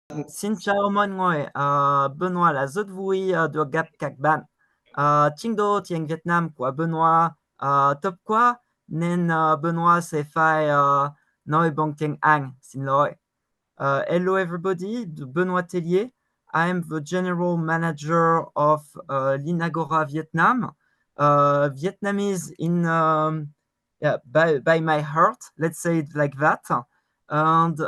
Xin chào mọi người, Benoit là rất vui được gặp các bạn. Trình độ tiếng Việt Nam của Benoit thấp quá nên Benoit sẽ phải nói bằng tiếng Anh. Xin lỗi. Hello everybody, Benoit Tellier. I'm the general manager of LINAGORA Vietnam. Vietnamese in yeah, by my heart, let's say it like that. And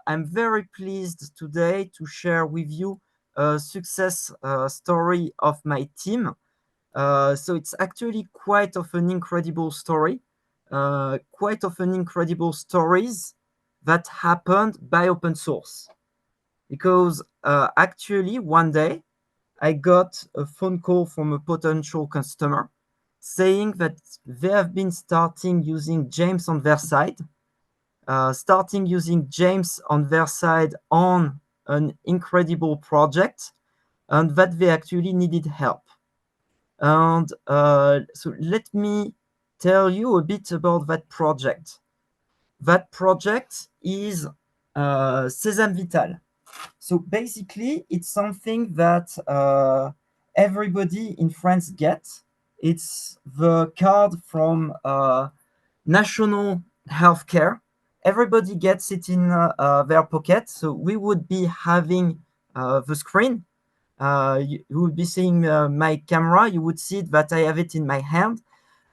I'm very pleased today to share with you a success story of my team. So it's actually quite of an incredible story, quite of an incredible stories that happened by open source. Because actually one day I got a phone call from a potential customer saying that they have been starting using James on their side, on an incredible project, and that they actually needed help. And so let me tell you a bit about that project. That project is Sesam Vitale. So basically, it's something that everybody in France gets. It's the card from national healthcare. Everybody gets it in their pocket. So we would be having the screen. You would be seeing my camera. You would see that I have it in my hand.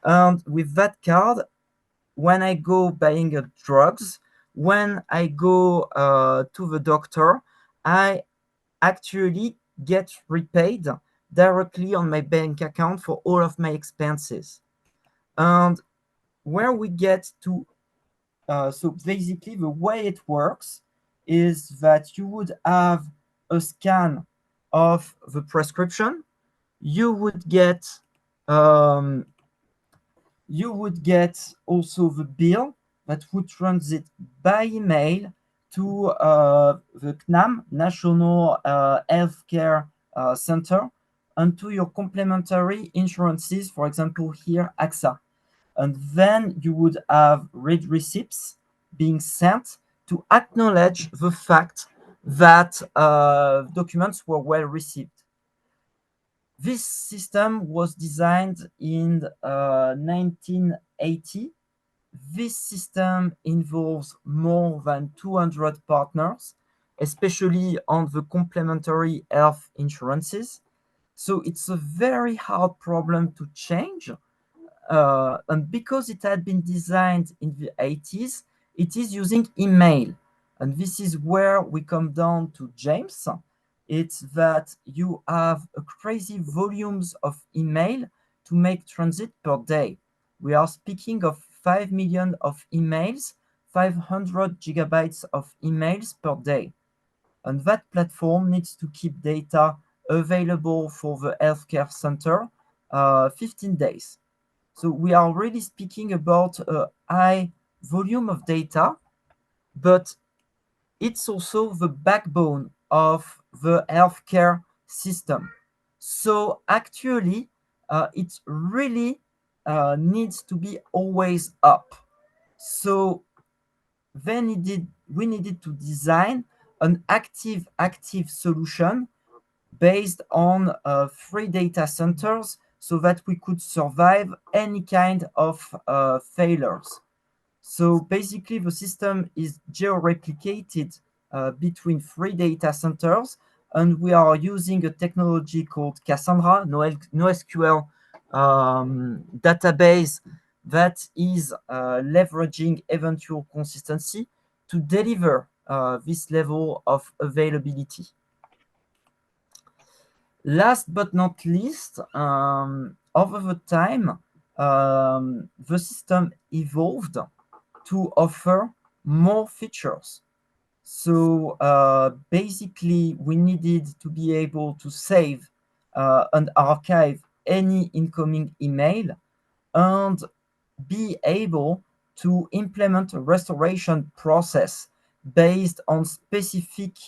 And with that card, when I go buying drugs, when I go to the doctor, I actually get repaid directly on my bank account for all of my expenses. And where we get to, so basically the way it works is that you would have a scan of the prescription. You would get um, also the bill that would transit by email to the CNAM, National Healthcare Center, and to your complementary insurances, for example, here, AXA. And then you would have read receipts being sent to acknowledge the fact that documents were well received. This system was designed in 1980. This system involves more than 200 partners, especially on the complementary health insurances. So it's a very hard problem to change. And because it had been designed in the 80s, it is using email. And this is where we come down to James. It's that you have a crazy volumes of email to make transit per day. We are speaking of 5 million of emails, 500 gigabytes of emails per day. And that platform needs to keep data available for the healthcare center 15 days. So we are really speaking about a high volume of data, but it's also the backbone of the healthcare system. So actually, it really needs to be always up. So we needed to design an active solution based on 3 data centers so that we could survive any kind of failures. So basically, the system is geo-replicated between 3 data centers, and we are using a technology called Cassandra, NoSQL database that is leveraging eventual consistency to deliver this level of availability. Last but not least, over the time, the system evolved to offer more features. So basically, we needed to be able to save and archive any incoming email and be able to implement a restoration process based on specific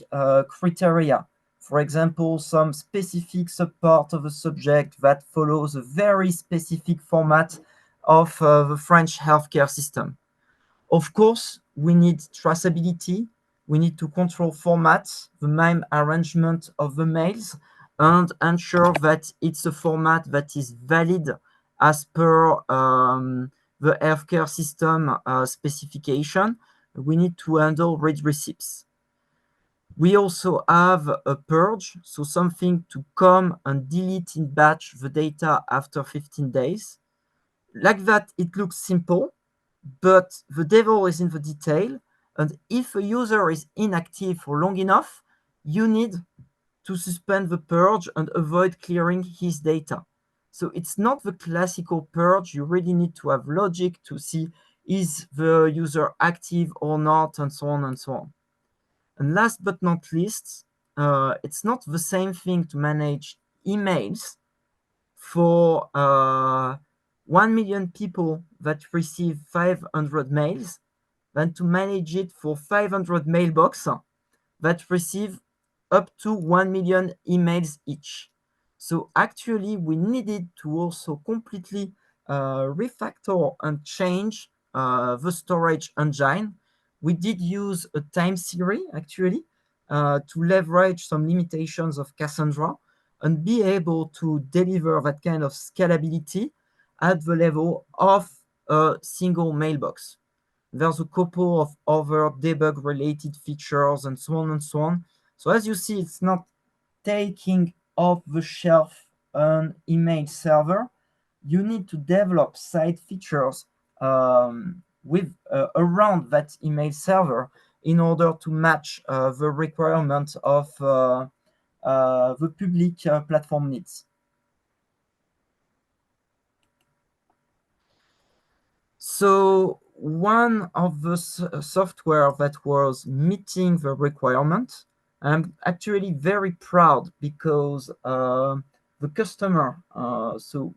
criteria. For example, some specific subpart of a subject that follows a very specific format of the French healthcare system. Of course, we need traceability, We need to control formats, the MIME arrangement of the mails, and ensure that it's a format that is valid as per the healthcare system specification. We need to handle read receipts. We also have a purge, so something to come and delete in batch the data after 15 days. Like that, it looks simple, but the devil is in the detail. And if a user is inactive for long enough, you need to suspend the purge and avoid clearing his data. So it's not the classical purge. You really need to have logic to see is the user active or not, and so on and so on. And last but not least, it's not the same thing to manage emails for 1 million people that receive 500 mails than to manage it for 500 mailbox that receive up to 1 million emails each. So actually, we needed to also completely refactor and change the storage engine. We did use a time series actually to leverage some limitations of Cassandra and be able to deliver that kind of scalability at the level of a single mailbox. There's a couple of other debug related features and so on and so on. So as you see, it's not taking off the shelf an email server. You need to develop side features with around that email server in order to match the requirements of the public platform needs. So one of the software that was meeting the requirement, I'm actually very proud because the customer, so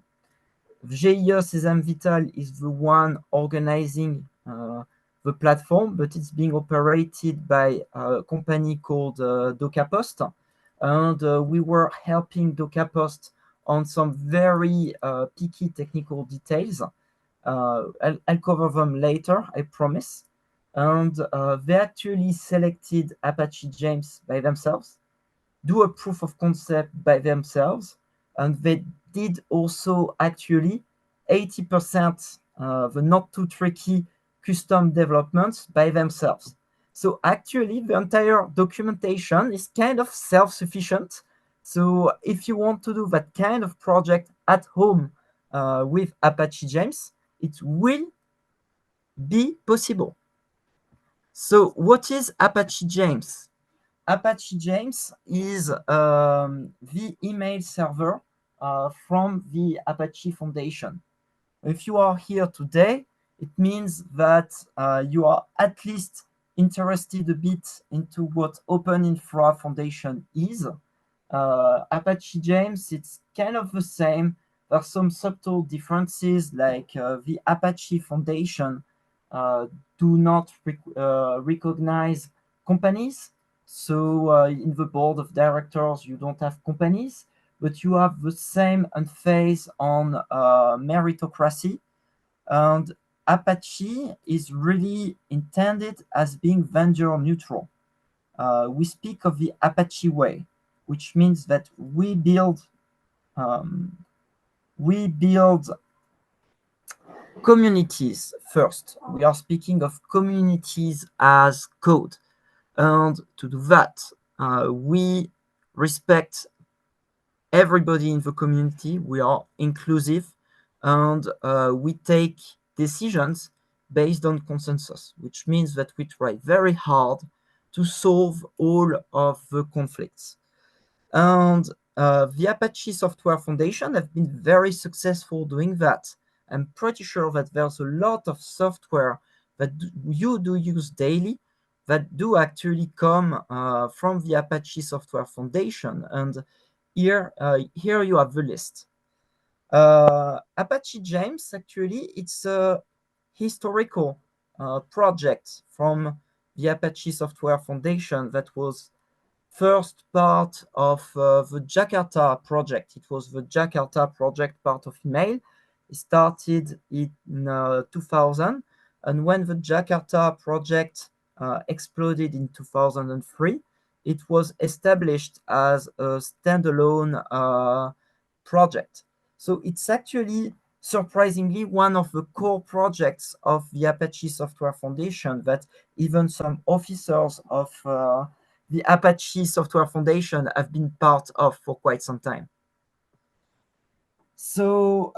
GIE Sesam Vitale is the one organizing the platform, but it's being operated by a company called DocaPost. And we were helping DocaPost on some very picky technical details. I'll cover them later, I promise. And they actually selected Apache JAMES by themselves, do a proof of concept by themselves, and they did also actually 80% the not too tricky custom developments by themselves. So actually the entire documentation is kind of self-sufficient. So if you want to do that kind of project at home with Apache JAMES, it will be possible. So what is Apache JAMES? Apache JAMES is the email server from the Apache Foundation. If you are here today, it means that you are at least interested a bit into what Open Infra Foundation is. Apache JAMES, it's kind of the same. There are some subtle differences, like the Apache Foundation do not recognize companies. So in the board of directors, you don't have companies, but you have the same emphasis on meritocracy. And Apache is really intended as being vendor neutral. We speak of the Apache way, which means that we build communities first. We are speaking of communities as code. And to do that, we respect everybody in the community. We are inclusive, and we take decisions based on consensus, which means that we try very hard to solve all of the conflicts. And the Apache Software Foundation have been very successful doing that. I'm pretty sure that there's a lot of software that you do use daily that do actually come from the Apache Software Foundation. And here you have the list. Apache JAMES, actually, it's a historical project from the Apache Software Foundation that was first part of the Jakarta project. It was the Jakarta project part of email. It started in 2000. And when the Jakarta project exploded in 2003, it was established as a standalone project. So it's actually surprisingly one of the core projects of the Apache Software Foundation that even some officers of the Apache Software Foundation have been part of for quite some time. So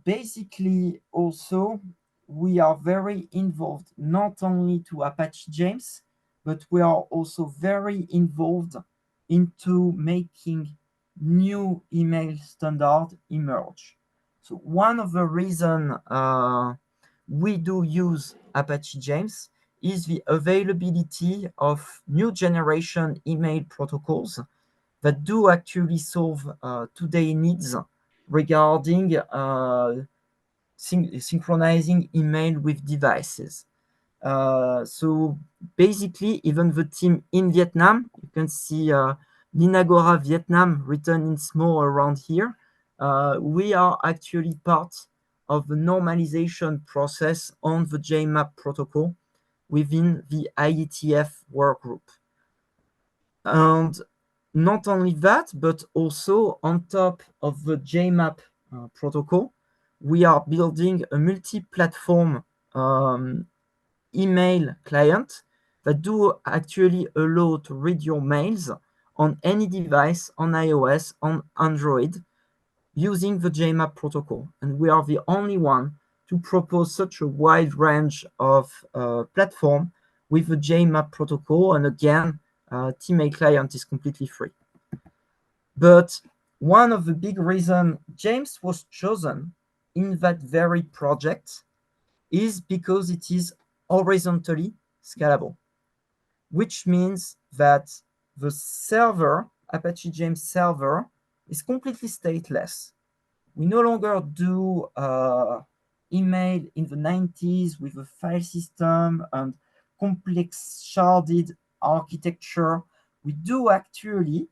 basically also we are very involved not only to Apache JAMES, but we are also very involved into making new email standard emerge. So one of the reasons we do use Apache JAMES is the availability of new generation email protocols that do actually solve today's needs regarding synchronizing email with devices. So basically, even the team in Vietnam, you can see LINAGORA Vietnam written in small around here. We are actually part of the normalization process on the JMAP protocol within the IETF workgroup. And not only that, but also on top of the JMAP protocol, we are building a multi-platform email client that do actually allow to read your mails on any device, on iOS, on Android, using the JMAP protocol. And we are the only one to propose such a wide range of platform with the JMAP protocol. And again, Teammate client is completely free. But one of the big reasons James was chosen in that very project is because it is horizontally scalable, which means that the server, Apache JAMES server, is completely stateless. We no longer do email in the 90s with a file system and complex sharded architecture. We do actually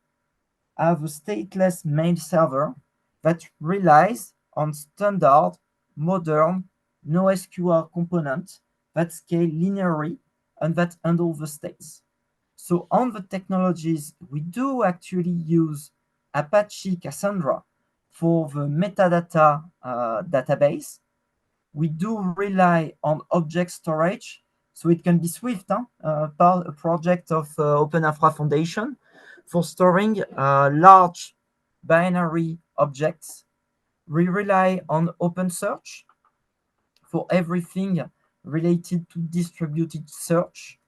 have a stateless mail server that relies on standard, modern, NoSQL components that scale linearly and that handle the states. So on the technologies, we do actually use Apache Cassandra for the metadata database. We do rely on object storage, so it can be Swift, part a project of Open Infra Foundation for storing large binary objects. We rely on OpenSearch for everything related to distributed search.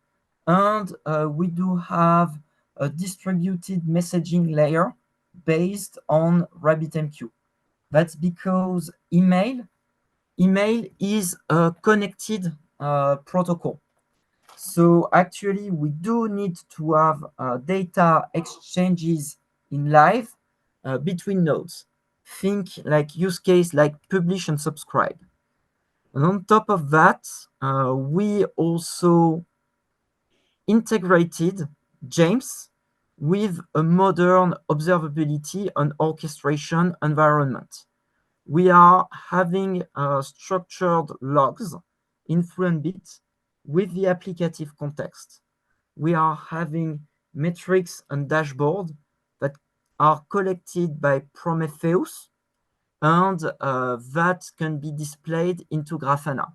And we do have a distributed messaging layer based on RabbitMQ. That's because email is a connected protocol. So actually, we do need to have data exchanges in live between nodes. Think like use case like publish and subscribe. And on top of that, we also integrated James with a modern observability and orchestration environment. We are having structured logs in Fluentbit with the applicative context. We are having metrics and dashboard that are collected by Prometheus and that can be displayed into Grafana.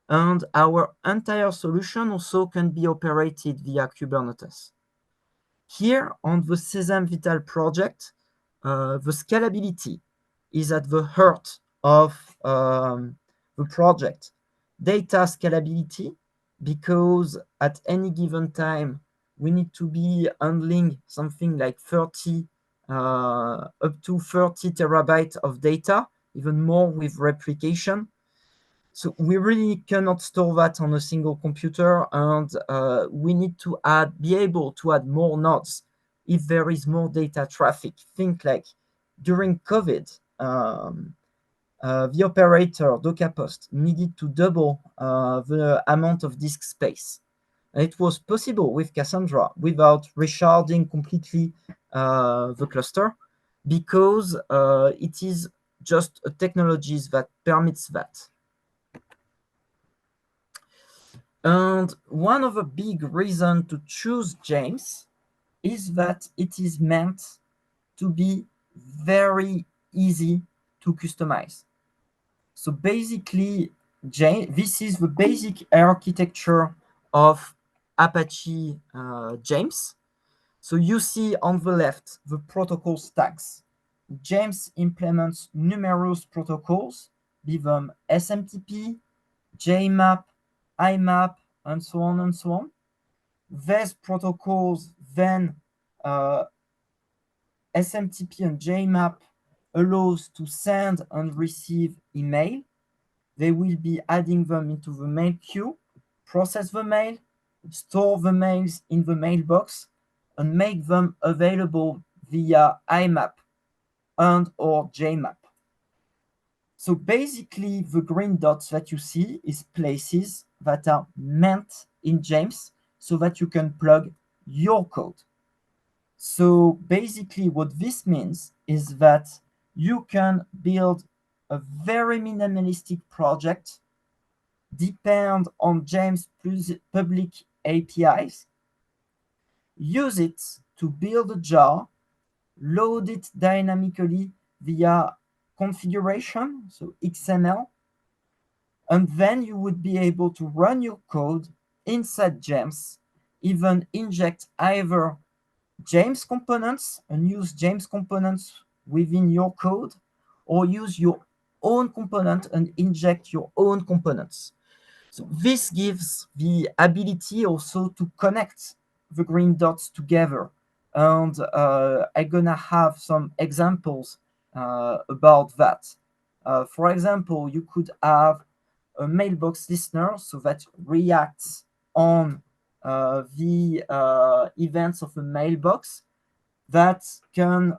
And our entire solution also can be operated via Kubernetes. Here on the Sesam Vitale project, the scalability is at the heart of the project. Data scalability, because at any given time, we need to be handling something like 30, up to 30 terabytes of data, even more with replication. So we really cannot store that on a single computer, and we need to be able to add more nodes if there is more data traffic. Think like during COVID, the operator DocaPost needed to double the amount of disk space. And it was possible with Cassandra without resharding completely the cluster, because it is just a technology that permits that. And one of the big reasons to choose James is that it is meant to be very easy to customize. So basically, this is the basic architecture of Apache James. So you see on the left the protocol stacks. James implements numerous protocols, be them SMTP, JMAP, IMAP, and so on and so on. These protocols then SMTP and JMAP allows to send and receive email. They will be adding them into the mail queue, process the mail, store the mails in the mailbox, and make them available via IMAP and or JMAP. So basically, the green dots that you see is places that are meant in James so that you can plug your code. So basically, what this means is that you can build a very minimalistic project, depend on James public APIs, use it to build a jar, load it dynamically via configuration, so XML, and then you would be able to run your code inside James, even inject either James components and use James components within your code, or use your own component and inject your own components. So this gives the ability also to connect the green dots together. And I'm gonna have some examples about that. For example, you could have a mailbox listener so that reacts on the events of a mailbox that can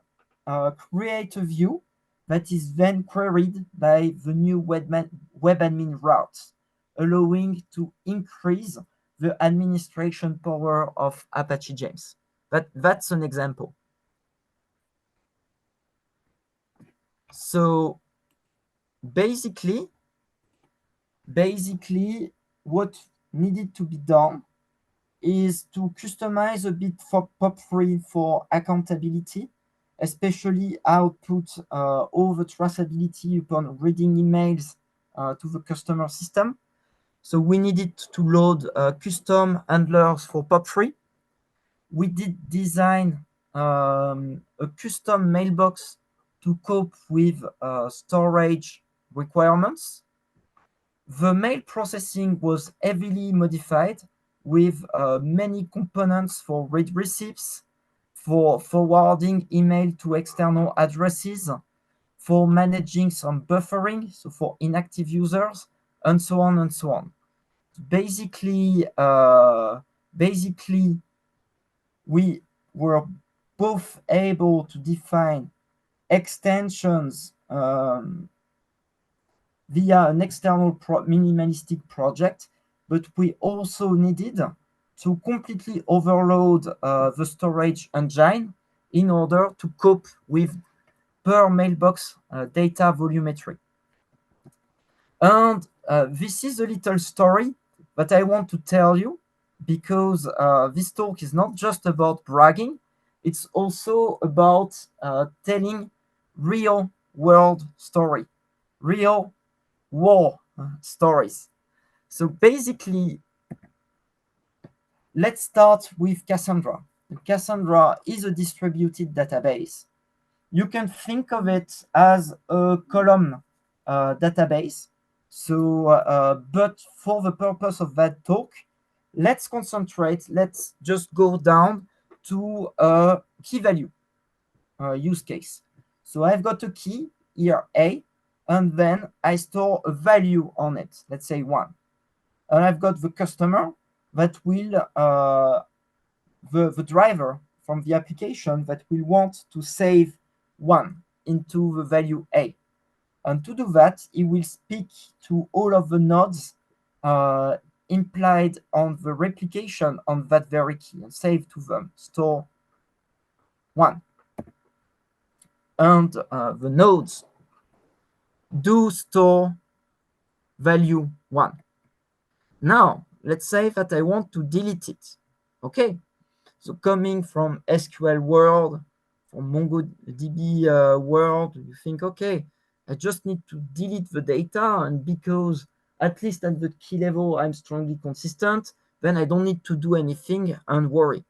create a view that is then queried by the new web admin routes, allowing to increase the administration power of Apache James. That's an example. So basically, what needed to be done is to customize a bit for POP3 for accountability, especially output all the traceability upon reading emails to the customer system. So we needed to load custom handlers for POP3. We did design a custom mailbox to cope with storage requirements. The mail processing was heavily modified with many components for read receipts, for forwarding email to external addresses, for managing some buffering, so for inactive users, and so on and so on. Basically, we were both able to define extensions via an external minimalistic project, but we also needed to completely overload the storage engine in order to cope with per mailbox data volumetry. And this is a little story that I want to tell you, because this talk is not just about bragging, it's also about telling real world story, real war stories. So basically, let's start with Cassandra. Cassandra is a distributed database. You can think of it as a column database. So, but for the purpose of that talk, let's concentrate, let's just go down to a key value use case. So I've got a key here, A, and then I store a value on it, let's say 1. And I've got the customer that will, the driver from the application that will want to save 1 into the value A. And to do that, it will speak to all of the nodes implied on the replication on that very key and save to them, store 1. And the nodes do store value 1. Now, let's say that I want to delete it. Okay, so coming from SQL world, from MongoDB world, you think, okay, I just need to delete the data, and because at least at the key level I'm strongly consistent, then I don't need to do anything and worry.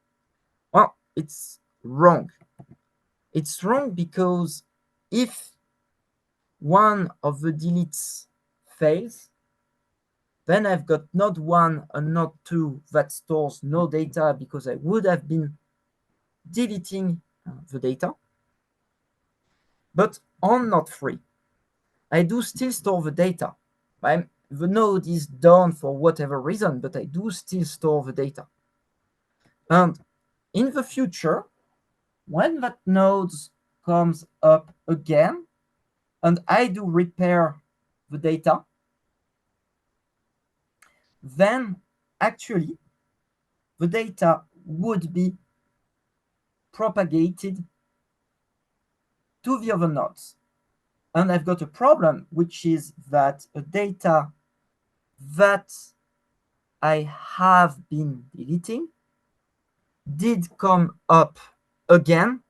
Well, it's wrong. It's wrong because if one of the deletes fails, then I've got not one and not two that stores no data because I would have been deleting the data. But on node 3, I do still store the data. The node is down for whatever reason, but I do still store the data. And in the future, when that node comes up again, and I do repair the data, then actually the data would be propagated to the other nodes. And I've got a problem, which is that a data that I have been deleting did come up again,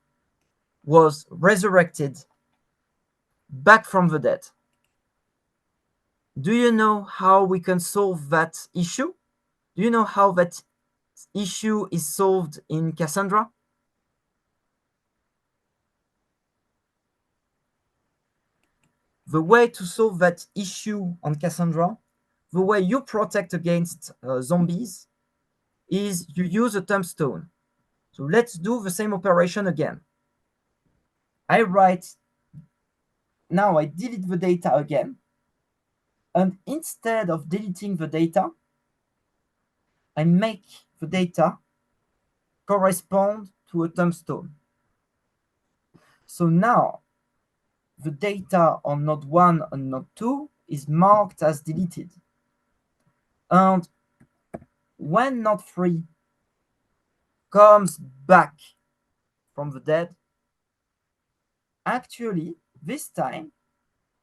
was resurrected back from the dead. Do you know how we can solve that issue? Do you know how that issue is solved in Cassandra? The way to solve that issue on Cassandra, the way you protect against zombies, is you use a tombstone. So let's do the same operation again. I write, now I delete the data again, and instead of deleting the data, I make the data correspond to a tombstone. So now the data on node 1 and node 2 is marked as deleted. And when node 3 comes back from the dead, actually, this time,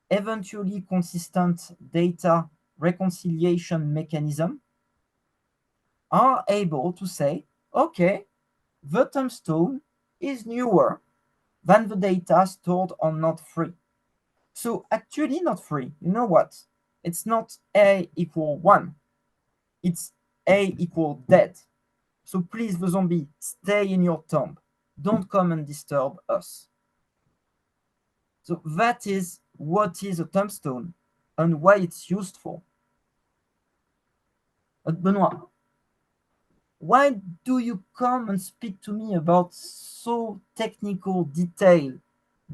eventually consistent data reconciliation mechanism are able to say, okay, the tombstone is newer than the data stored on node 3. So actually node 3, you know what? It's not A equal 1. It's A equal dead. So please, the zombie, stay in your tomb. Don't come and disturb us. So that is what is a tombstone and why it's useful. Benoit, why do you come and speak to me about so technical detail,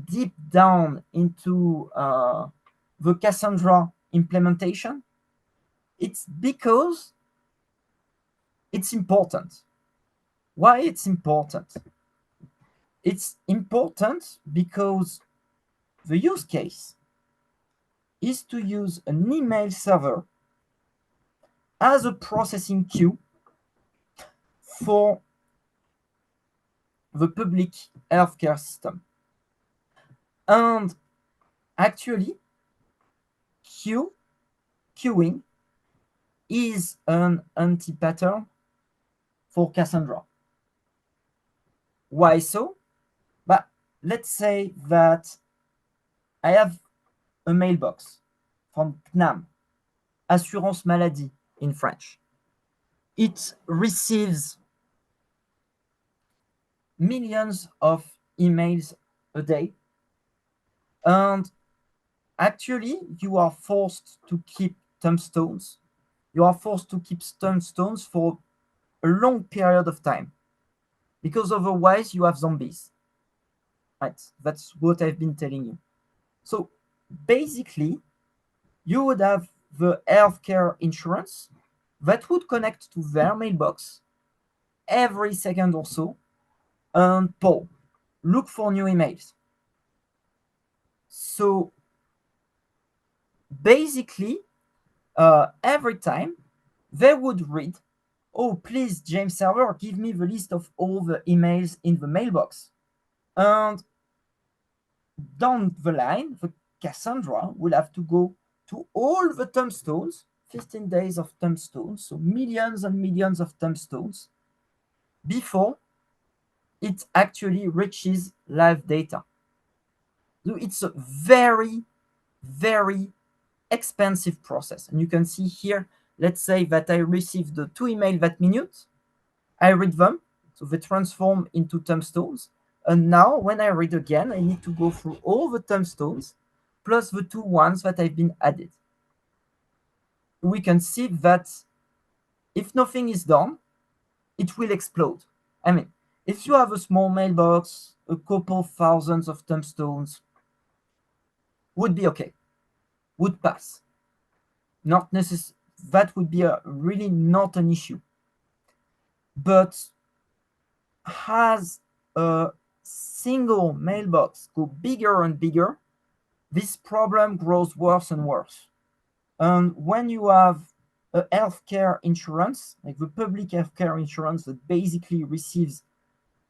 deep down into the Cassandra implementation? It's because it's important. Why it's important? It's important because the use case is to use an email server as a processing queue for the public healthcare system. And actually, queuing is an anti-pattern for Cassandra. Why so? But let's say that I have a mailbox from CNAM, Assurance Maladie in French. It receives millions of emails a day, and actually you are forced to keep tombstones. You are forced to keep tombstones for a long period of time, because otherwise you have zombies. Right? That's what I've been telling you. So basically, you would have the healthcare insurance that would connect to their mailbox every second or so and poll, look for new emails. So basically, every time they would read, oh, please, James server, give me the list of all the emails in the mailbox. And down the line, the Cassandra will have to go to all the tombstones 15 days of tombstones, so millions and millions of tombstones, before it actually reaches live data. So it's a very, very expensive process. And you can see here, let's say that I received the 2 emails that minute. I read them, so they transform into tombstones. And now when I read again, I need to go through all the tombstones plus the 2 ones that have been added. We can see that if nothing is done, it will explode. I mean, if you have a small mailbox, a couple thousands of tombstones, would be okay, would pass. Not necessary. That would be really not an issue. But as a single mailbox go bigger and bigger, this problem grows worse and worse. And when you have a healthcare insurance, like the public healthcare insurance that basically receives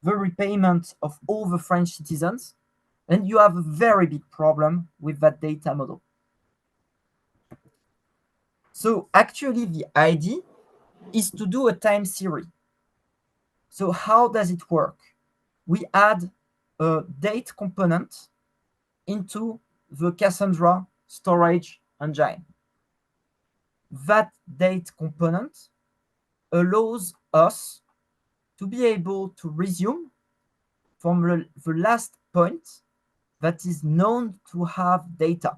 the repayment of all the French citizens, then you have a very big problem with that data model. So actually the idea is to do a time series. So how does it work? We add a date component into the Cassandra storage engine. That date component allows us to be able to resume from the last point that is known to have data.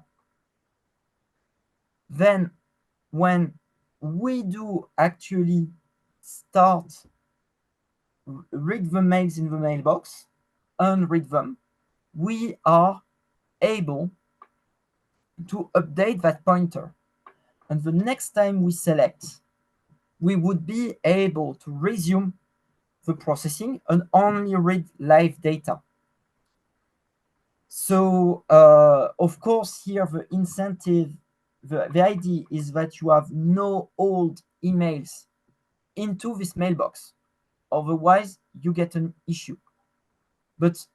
Then when we do actually start read the mails in the mailbox, unread them, we are able to update that pointer. And the next time we select, we would be able to resume the processing and only read live data. So, of course, here the incentive, the idea is that you have no old emails into this mailbox. Otherwise, you get an issue. But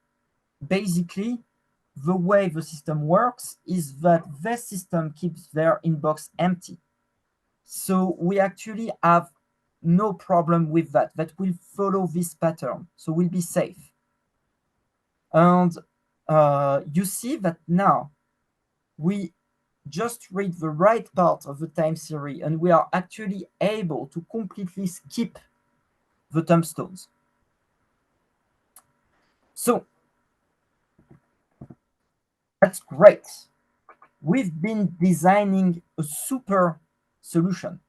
basically, the way the system works is that the system keeps their inbox empty. So we actually have no problem with that. That will follow this pattern. So we'll be safe. And you see that now we just read the right part of the time series and we are actually able to completely skip the tombstones. So that's great. We've been designing a super solution.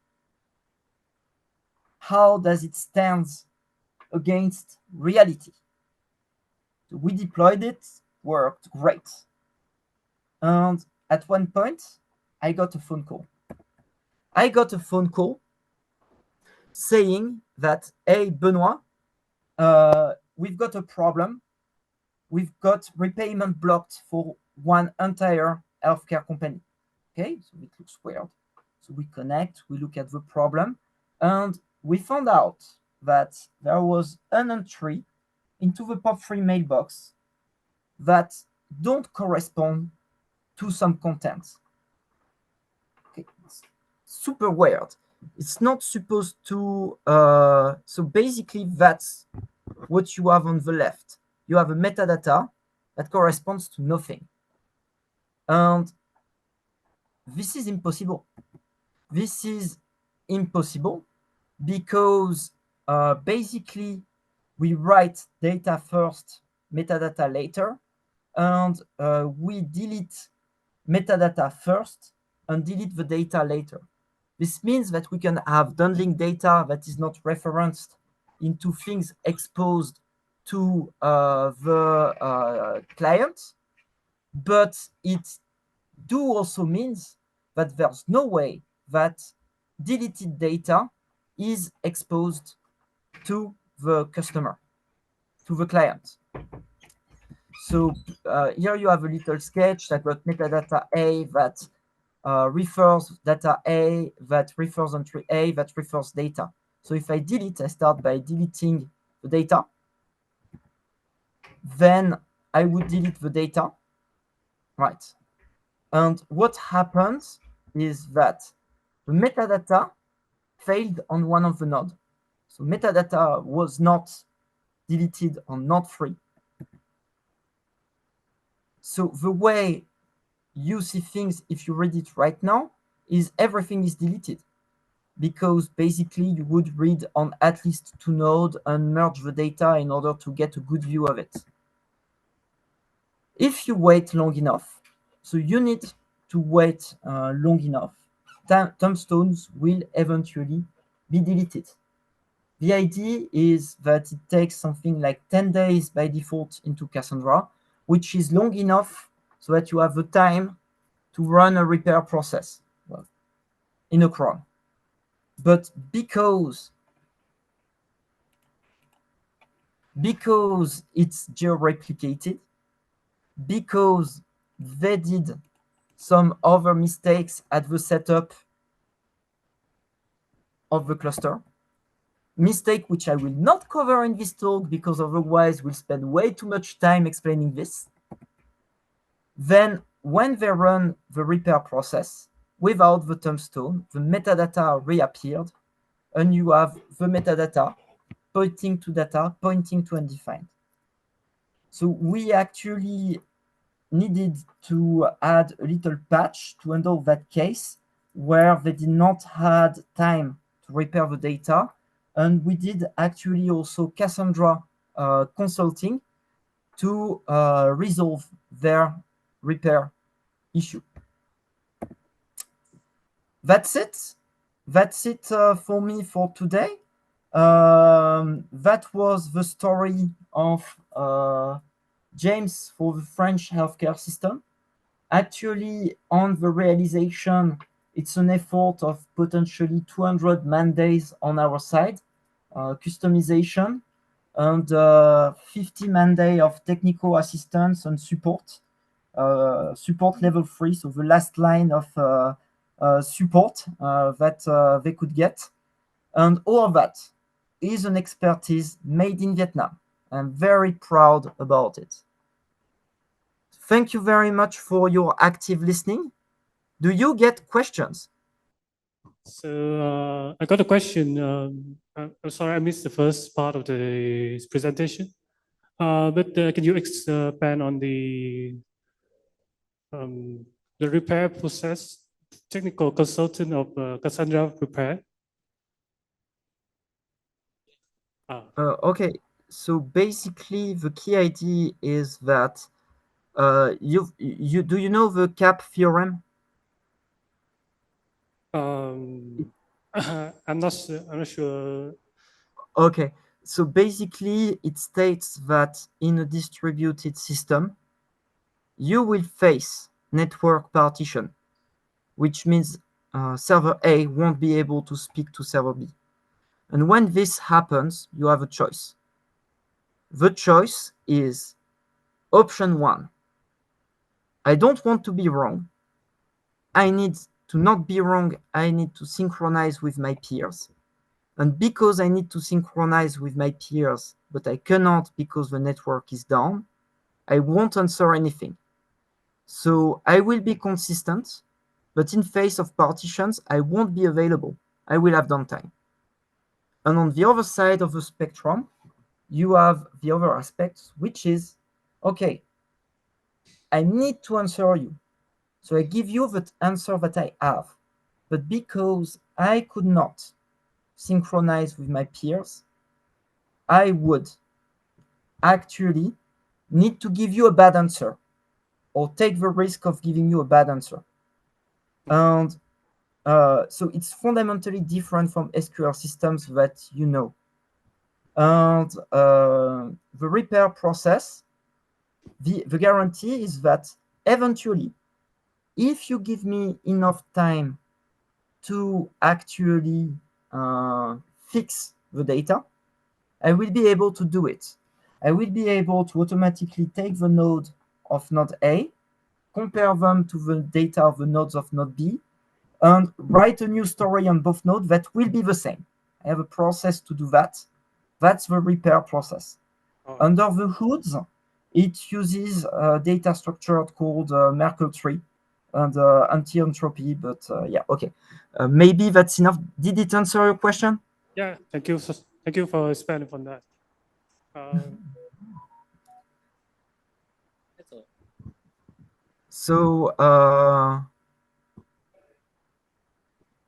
How does it stand against reality? So we deployed it, worked great. And at one point, I got a phone call. I got a phone call saying that, hey, Benoit, we've got a problem. We've got repayment blocked for one entire healthcare company. Okay, so it looks weird. So we connect, we look at the problem, and we found out that there was an entry into the POP3 mailbox that don't correspond to some contents. Okay, it's super weird. It's not supposed to, so basically that's what you have on the left. You have a metadata that corresponds to nothing. And this is impossible. This is impossible because basically we write data first, metadata later, and we delete metadata first and delete the data later. This means that we can have bundling data that is not referenced into things exposed to the client, but it do also means that there's no way that deleted data is exposed to the customer, to the client. So here you have a little sketch that got metadata A that refers data A, that refers entry A, that refers data. So if I delete, I start by deleting the data. Then I would delete the data, right? And what happens is that the metadata failed on one of the nodes. So metadata was not deleted on node 3. So the way you see things, if you read it right now, is everything is deleted, because basically you would read on at least 2 nodes and merge the data in order to get a good view of it. If you wait long enough, so you need to wait long enough, tombstones will eventually be deleted. The idea is that it takes something like 10 days by default into Cassandra, which is long enough so that you have the time to run a repair process in a cron. But because it's geo-replicated, because they did some other mistakes at the setup of the cluster, mistake which I will not cover in this talk because otherwise we'll spend way too much time explaining this. Then when they run the repair process without the tombstone, the metadata reappeared, and you have the metadata pointing to data, pointing to undefined. So we actually needed to add a little patch to handle that case where they did not had time to repair the data. And we did actually also Cassandra consulting to resolve their repair issue. That's it. That's it for me for today. That was the story of James for the French healthcare system. Actually, on the realization, it's an effort of potentially 200 man days on our side, customization, and 50 man day of technical assistance and support, support level 3, so the last line of support that they could get. And all of that is an expertise made in Vietnam. I'm very proud about it. Thank you very much for your active listening. Do you get questions? So I got a question. I'm sorry, I missed the first part of the presentation. But can you expand on the repair process, technical consultant of Cassandra repair? Okay, so basically the key idea is that do you know the CAP theorem? I'm not sure. Okay, so basically it states that in a distributed system, you will face network partition, which means server A won't be able to speak to server B. And when this happens, you have a choice. The choice is option 1. I don't want to be wrong. I need to not be wrong. I need to synchronize with my peers. And because I need to synchronize with my peers, but I cannot because the network is down, I won't answer anything. So I will be consistent, but in face of partitions, I won't be available. I will have downtime. And on the other side of the spectrum, you have the other aspects, which is, okay, I need to answer you. So I give you the answer that I have. But because I could not synchronize with my peers, I would actually need to give you a bad answer or take the risk of giving you a bad answer. And so it's fundamentally different from SQL systems that you know. And the repair process, the guarantee is that eventually, if you give me enough time to actually fix the data, I will be able to do it. I will be able to automatically take the node of node A, compare them to the data of the nodes of node B, and write a new story on both nodes that will be the same. I have a process to do that. That's the repair process. Under the hoods, it uses a data structure called Merkle tree. and anti-entropy, but yeah, okay. Maybe that's enough. Did it answer your question? Yeah, thank you. Thank you for expanding on that. So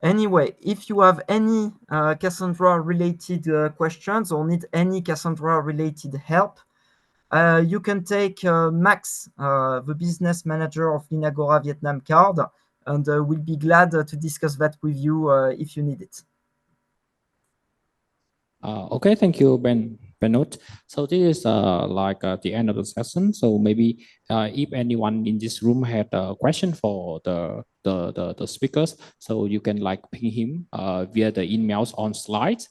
anyway, if you have any Cassandra-related questions or need any Cassandra-related help, you can take Max, the business manager of LINAGORA Vietnam card, and we'll be glad to discuss that with you if you need it. Okay, thank you, Benoit. So this is the end of the session. So maybe if anyone in this room had a question for the speakers, so you can like ping him via the emails on slides.